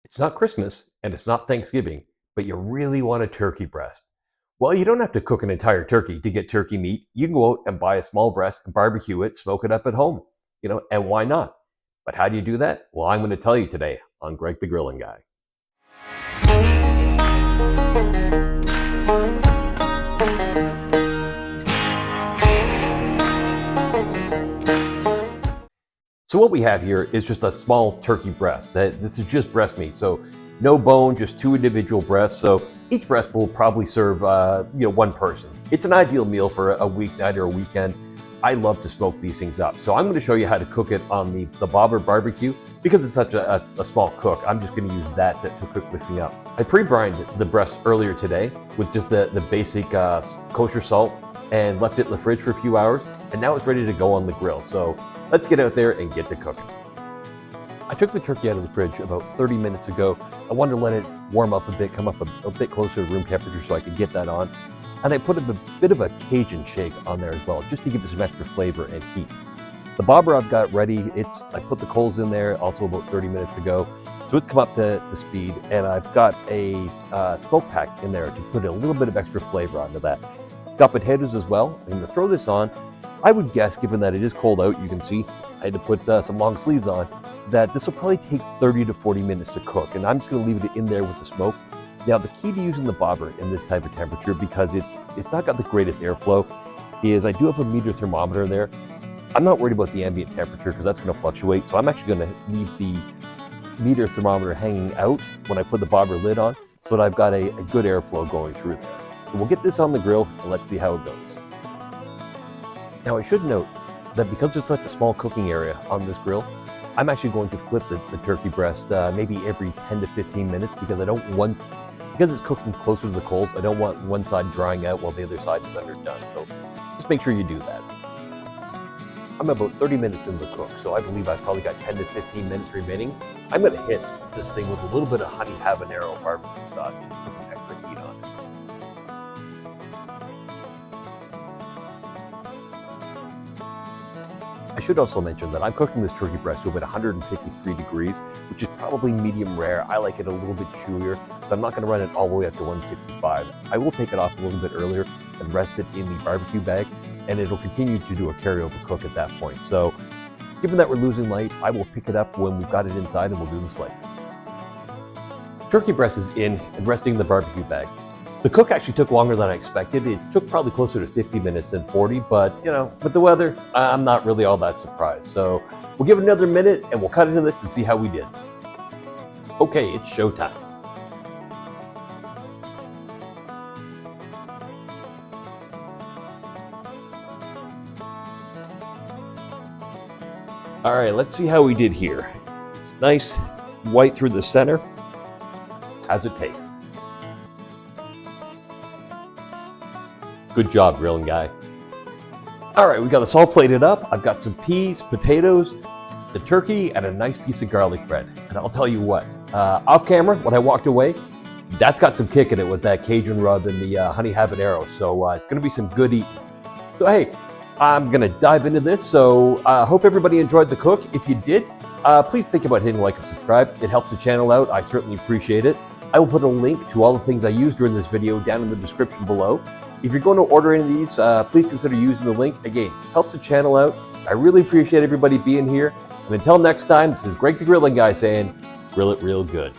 It's not Christmas and it's not Thanksgiving, but you really want a turkey breast. Well, you don't have to cook an entire turkey to get turkey meat. You can go out and buy a small breast and barbecue it, smoke it up at home, and why not? But how do you do that? Well, I'm going to tell you today on Greg the Grilling Guy. So what we have here is just a small turkey breast. This is just breast meat, so no bone, just two individual breasts. So each breast will probably serve one person. It's an ideal meal for a weeknight or a weekend. I love to smoke these things up. So I'm going to show you how to cook it on the Bobber BBQ. Because it's such a small cook, I'm just going to use that to cook this thing up. I pre-brined the breast earlier today with just the basic kosher salt and left it in the fridge for a few hours. And now it's ready to go on the grill. So let's get out there and get to cooking. I took the turkey out of the fridge about 30 minutes ago. I wanted to let it warm up a bit, come up a bit closer to room temperature so I could get that on. And I put a bit of a Cajun shake on there as well, just to give it some extra flavor and heat. The bobber I've got ready, I put the coals in there also about 30 minutes ago. So it's come up to speed, and I've got a smoke pack in there to put a little bit of extra flavor onto that. Got potatoes as well. I'm gonna throw this on. I would guess, given that it is cold out, you can see I had to put some long sleeves on, that this will probably take 30 to 40 minutes to cook, and I'm just going to leave it in there with the smoke. Now, the key to using the bobber in this type of temperature, because it's not got the greatest airflow, is I do have a meter thermometer in there. I'm not worried about the ambient temperature because that's going to fluctuate, so I'm actually going to leave the meter thermometer hanging out when I put the bobber lid on, so that I've got a good airflow going through there. So we'll get this on the grill, and let's see how it goes. Now, I should note that because there's such a small cooking area on this grill, I'm actually going to flip the turkey breast maybe every 10 to 15 minutes because because it's cooking closer to the coals, I don't want one side drying out while the other side is underdone. So just make sure you do that. I'm about 30 minutes into the cook, so I believe I've probably got 10 to 15 minutes remaining. I'm going to hit this thing with a little bit of honey habanero barbecue sauce to put some extra heat on it. I should also mention that I'm cooking this turkey breast to about 153 degrees, which is probably medium rare. I like it a little bit chewier, so I'm not going to run it all the way up to 165. I will take it off a little bit earlier and rest it in the barbecue bag, and it'll continue to do a carryover cook at that point. So given that we're losing light, I will pick it up when we've got it inside and we'll do the slicing. Turkey breast is in and resting in the barbecue bag. The cook actually took longer than I expected. It took probably closer to 50 minutes than 40, but with the weather, I'm not really all that surprised. So we'll give it another minute and we'll cut into this and see how we did. Okay, it's showtime. All right, let's see how we did here. It's nice white through the center. How's it taste? Good job, grilling guy. All right, we got this all plated up. I've got some peas, potatoes, the turkey, and a nice piece of garlic bread. And I'll tell you what, off camera, when I walked away, that's got some kick in it with that Cajun rub and the honey habanero. So it's gonna be some good eating. So hey, I'm gonna dive into this. So I hope everybody enjoyed the cook. If you did, please think about hitting like and subscribe. It helps the channel out. I certainly appreciate it. I will put a link to all the things I used during this video down in the description below. If you're going to order any of these, please consider using the link. Again, helps the channel out. I really appreciate everybody being here. And until next time, this is Greg the Grilling Guy saying, grill it real good.